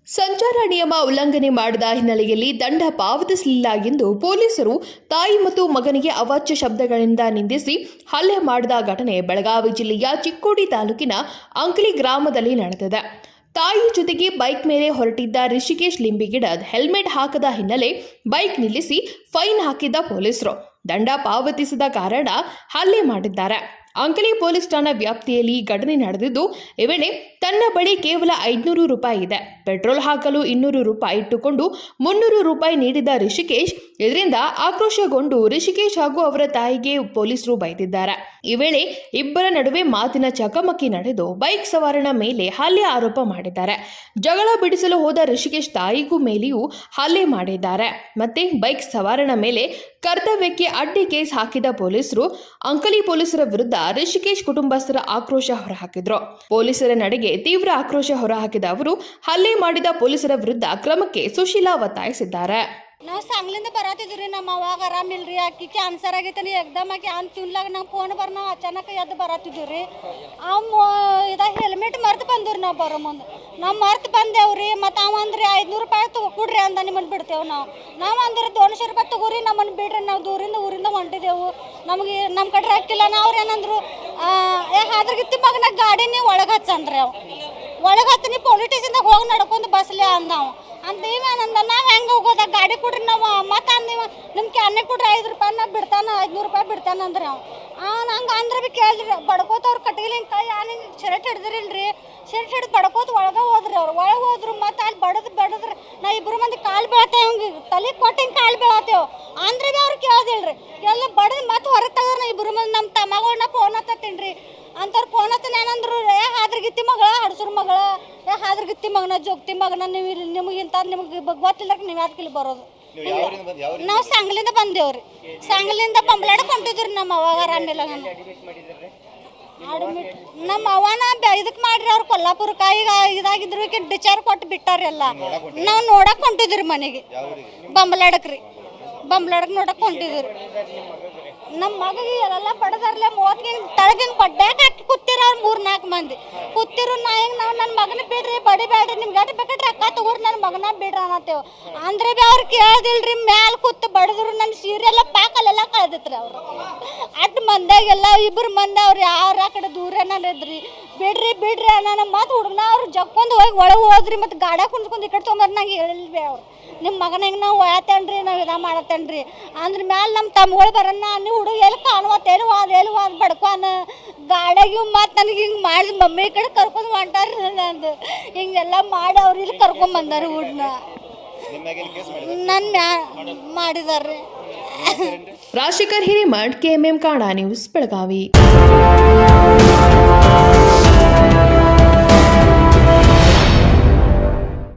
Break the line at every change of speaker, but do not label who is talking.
ಸಂಚಾರ ನಿಯಮ ಉಲ್ಲಂಘನೆ ಮಾಡಿದ ಹಿನ್ನೆಲೆಯಲ್ಲಿ ದಂಡ ಪಾವತಿಸಲಿಲ್ಲ ಎಂದು ಪೊಲೀಸರು ತಾಯಿ ಮತ್ತು ಮಗನಿಗೆ ಅವಾಚ್ಯ ಶಬ್ದಗಳಿಂದ ನಿಂದಿಸಿ ಹಲ್ಲೆ ಮಾಡಿದ ಘಟನೆ ಬೆಳಗಾವಿ ಜಿಲ್ಲೆಯ ಚಿಕ್ಕೋಡಿ ತಾಲೂಕಿನ ಅಂಕಲಿ ಗ್ರಾಮದಲ್ಲಿ ನಡೆದಿದೆ. ತಾಯಿ ಜೊತೆಗೆ ಬೈಕ್ ಮೇಲೆ ಹೊರಟಿದ್ದ ರಿಷಿಕೇಶ್ ಲಿಂಬಿಗಿಡದ್ ಹೆಲ್ಮೆಟ್ ಹಾಕದ ಹಿನ್ನೆಲೆ ಬೈಕ್ ನಿಲ್ಲಿಸಿ ಫೈನ್ ಹಾಕಿದ್ದ ಪೊಲೀಸರು ದಂಡ ಪಾವತಿಸದ ಕಾರಣ ಹಲ್ಲೆ ಮಾಡಿದ್ದಾರೆ. ಅಂಕಲಿ ಪೊಲೀಸ್ ಠಾಣಾ ವ್ಯಾಪ್ತಿಯಲ್ಲಿ ಘಟನೆ ನಡೆದಿದ್ದು, ಈ ವೇಳೆ ತನ್ನ ಬಳಿ ಕೇವಲ 500 ರೂಪಾಯಿ ಇದೆ, ಪೆಟ್ರೋಲ್ ಹಾಕಲು 200 ರೂಪಾಯಿ ಇಟ್ಟುಕೊಂಡು 300 ರೂಪಾಯಿ ನೀಡಿದ ರಿಷಿಕೇಶ್ ಇದರಿಂದ ಆಕ್ರೋಶಗೊಂಡು ರಿಷಿಕೇಶ್ ಹಾಗೂ ಅವರ ತಾಯಿಗೆ ಪೊಲೀಸರು ಬೈದಿದ್ದಾರೆ. ಈ ವೇಳೆ ಇಬ್ಬರ ನಡುವೆ ಮಾತಿನ ಚಕಮಕಿ ನಡೆದು ಬೈಕ್ ಸವಾರನ ಮೇಲೆ ಹಲ್ಲೆ ಆರೋಪ ಮಾಡಿದ್ದಾರೆ. ಜಗಳ ಬಿಡಿಸಲು ಹೋದ ರಿಷಿಕೇಶ್ ತಾಯಿಗೂ ಮೇಲೆಯೂ ಹಲ್ಲೆ ಮಾಡಿದ್ದಾರೆ. ಮತ್ತೆ ಬೈಕ್ ಸವಾರನ ಮೇಲೆ ಕರ್ತವ್ಯಕ್ಕೆ ಅಡ್ಡಿ ಕೇಸ್ ಹಾಕಿದ ಪೊಲೀಸರು ಅಂಕಲಿ ಪೊಲೀಸರ ವಿರುದ್ಧ ರಿಷಿಕೇಶ್ ಕುಟುಂಬಸ್ಥರ ಆಕ್ರೋಶ ಹೊರಹಾಕಿದ್ರು. ಪೊಲೀಸರ ನಡೆಗೆ ತೀವ್ರ ಆಕ್ರೋಶ ಹೊರಹಾಕಿದ ಅವರು ಹಲ್ಲೆ ಮಾಡಿದ ಪೊಲೀಸರ ವಿರುದ್ಧ ಕ್ರಮಕ್ಕೆ ಸುಶೀಲಾ ಒತ್ತಾಯಿಸಿದ್ದಾರೆ.
ನಾವು सांगलींದ ಬರತ್ತಿದ್ರಿ, ನಮ್ಮ ಅವಾಗ ಆರಾಮಿಲ್ರಿ, ಆಕಿ ಕ್ಯಾನ್ಸರ್ ಆಗೈತನಿ, ಎಕ್ದಮ್ ಆಕಿ ಅಂತ ತಿನ್ಲಾಗ ನಾವು ಫೋನ್ ನಾವು ಅಚಾನಕ್ ಎದ್ದು ಬರತ್ತಿದ್ವಿ. ಇದ ಹೆಲ್ಮೆಟ್ ಮರ್ತು ಬಂದ್ರಿ. ನಾವು ಬರೋ ಮುಂದೆ ನಾವು ಮರ್ತು ಬಂದೇವ್ರಿ. ಮತ್ತು ಅವ ಅಂದ್ರಿ 500 ರೂಪಾಯಿ ಕೊಡ್ರಿ ಅಂದ, ನಿಮ್ಮನ್ನು ಬಿಡ್ತೇವೆ. ನಾವು ಅಂದ್ರೆ 200 ರೂಪಾಯಿ ತಗೋರಿ, ನಮ್ಮನ್ನು ಬಿಡ್ರಿ, ನಾವು ಊರಿಂದ ಹೊಂಟಿದೆವು, ನಮಗೆ ನಮ್ಮ ಕಡೆ ಹಾಕಿಲ್ಲ. ಅವ್ರು ಏನಂದ್ರು, ಅದ್ರಗಿತ್ತಿ ಮಗನ ಗಾಡಿ ನೀವು ಒಳಗೆ ಹಚ್ಚಂದ್ರಿ. ಅವು ಒಳಗೆ ಹಚ್ಚಿ ನೀವು ಪೊಲೀಸ್ ಸ್ಟೇಷನ್ದಾಗ ಹೋಗಿ ನಡ್ಕೊಂಡು ಬಸ್ಲಿ ಅಂದವು. ಅಂತ ಇವೇನಂದ, ನಾವು ಹೆಂಗೆ ಹೋಗೋದ, ಗಾಡಿ ಕೊಡ್ರಿ ನಾವು ಮತ್ತೆ ಅಂದಿವ, ನಿಮ್ಮ ಕ್ಯಾನೆ ಕೊಡ್ರಿ 5 ರೂಪಾಯಿ ನಾ ಬಿಡ್ತಾನೆ, 500 ರೂಪಾಯಿ ಬಿಡ್ತಾನೆ ಅಂದ್ರೆ ನಂಗೆ ಅಂದ್ರೆ ಭೀ ಕೇಳಿದ್ರಿ. ಬಡ್ಕೋತವ್ರು ಕಟ್ಟಿಗೆ ಕೈ ನಿಂಗೆ ಶರ್ಟ್ ಹಿಡಿದ್ರಿಲ್ರಿ, ಶರ್ಟ್ ಹಿಡಿದು ಬಡ್ಕೋತ ಒಳಗೆ ಹೋದ್ರಿ. ಅವ್ರು ಒಳಗೆ ಹೋದ್ರು. ಮತ್ತು ಅಲ್ಲಿ ಬಡದ್ರಿ. ನಾ ಇಬ್ಬರು ಮಂದಿ ಕಾಲು ಬೀಳತ್ತೇವೆ, ಹಿಂಗೆ ತಲೆ ಕೊಟ್ಟು ಹಿಂಗೆ ಕಾಲು ಬೀಳತ್ತೇವೆ ಅಂದ್ರೆ ಭೀ ಅವ್ರು ಕೇಳೋದಿಲ್ರಿ. ಎಲ್ಲ ಬಡದು ಮತ್ತೆ ಹೊರಗೆ ತೆಗೆದ್ರಿ. ಇಬ್ಬರು ಮಂದಿ ನಮ್ಮ ತಮ್ಮಗಳನ್ನ ಫೋನ್ ಹತ್ತತ್ತೀನಿ ರೀ ಅಂಥವ್ರು ಫೋನ್ ಹತ್ತೀನಿ. ಏನಂದ್ರು, ಹಾದ್ರಗಿತ್ತಿ ಮಗಳ, ಹಡ್ಸೂರು ಮಗಳ, ಹಾದ್ರಗಿತ್ತಿ ಮಗನ, ಜೋಗ್ತಿ ಮಗನ, ನೀವು ಇಲ್ಲಿ ನಿಮಗೆ ಇಂಥ ನಿಮಗೆ ಗೊತ್ತಿಲ್ಲ, ನೀವು ಯಾಕೆ ಇಲ್ಲಿ ಬರೋದು? ನಾವು सांगलीಂದ ಬಂದೇವ್ರಿ. सांगलीಂದ ಬಂಬ್ಲಾಡಕ್ಕೆ ಹೊಂಟಿದ್ರಿ. ನಮ್ಮ ಅವಾಗ ಆರಾಮಿಲ್ಲ. ನಮ್ಮ ಅವನ ಇದಕ್ಕೆ ಮಾಡ್ರಿ, ಅವ್ರು ಕೊಲ್ಲಾಪುರಕ್ಕೆ ಈಗ ಇದಾಗಿದ್ರು, ಈಗ ಡಿಚಾರ್ಜ್ ಕೊಟ್ಟು ಬಿಟ್ಟಾರಿ. ಎಲ್ಲ ನಾವು ನೋಡಕ್ಕೆ ಹೊಂಟಿದ್ರಿ ಮನೆಗೆ, ಬಂಬ್ಲಾಡಕ್ಕೆ ರೀ. ಬಂಬ್ಲಾಡಕ್ಕೆ ನೋಡಕ್ಕೆ ಹೊಂಟಿದ್ರಿ. ನಮ್ಮ ಮಗಿಗೆ ಎಲ್ಲ ಬಡದಾರ್ಲೆ 30 ತಳಗಿನ ಬಡ್ಡ್ಯಾಗ ಹಾಕಿ ಕೂತಿರ. ಅವ್ರು 3-4 ಮಂದಿ ಕೂತಿರು. ನಾವು ನನ್ನ ಮಗನ ಬಿಡ್ರಿ, ಬಡಿಬೇಡ್ರಿ, ನಿಮ್ಗೆ ಎಟ್ಟು ಬೇಕಾದ್ರೆ ಅಕ್ಕ ತಗೋರಿ, ನನ್ನ ಮಗನ ಬಿಡ್ರಿ ಅನ್ನತ್ತೇವೆ. ಅಂದ್ರೆ ಭೀ ಅವ್ರು ಕೇಳೋದಿಲ್ರಿ. ಮ್ಯಾಲೆ ಕೂತು ಬಡದ್ರು. ನನ್ನ ಸೀರೆ ಎಲ್ಲ ಪ್ಯಾಕಲ್ಲೆಲ್ಲ ಕಳೆದಿತ್ರಿ. ಅವರು ಅಟ್ಟು ಮಂದಿಯಾಗೆಲ್ಲ 2 ಮಂದಿ ಅವ್ರು ಯಾರು ಆ ಕಡೆ ದೂರನ ಇದ್ರಿ. ಬಿಡ್ರಿ ಬಿಡ್ರಿ ನನ್ನ ಮಾತು ಹುಡುಗನ ಅವ್ರು ಜಕ್ಕೊಂಡು ಹೋಗಿ ಒಳಗೆ ಹೋದ್ರಿ. ಮತ್ತು ಗಾಡ ಕುಂದ್ಕೊಂಡು ಈ ಕಡೆ ತೊಗೊಂಬರ್ ನಂಗೆ ಹೇಳಿಲ್ವಿ. ಅವ್ರು ನಿಮ್ಮ ಮಗನ ಹೆಂಗೆ ನಾವು ಒಯ್ಯತ್ತೇನ್ರಿ, ನಾವು ಇದ ಮಾಡತ್ತೇನ್ರಿ ಅಂದ್ರೆ ಮ್ಯಾಲೆ ನಮ್ಮ ತಮ್ಮಗಳು ಬರೋಣ, ನೀವು ಹುಡುಗ ಎಲ್ಲಿ ಕಾಣುವತ್ತು, ಎಲ್ಲಿ ಬಡ್ಕೋನ ಗಾಡಿಯಾಗಿ. ಮತ್ತು ನನಗೆ ಹಿಂಗೆ ಮಾಡಿದ ಮಮ್ಮಿ ಕಡೆ ಕರ್ಕೊಂಡು ಹೊಂಟಾರಿ. ನಂದು ಹಿಂಗೆಲ್ಲ ಮಾಡಿ ಅವ್ರು ಇಲ್ಲಿ ಕರ್ಕೊಂಡು ಬಂದಾರ. ಹುಡ್ನ ನನ್ನ ಮಾಡಿದಾರ್ರಿ.
Rajashekhar Hiremath, KMM Kannada news, Belagavi.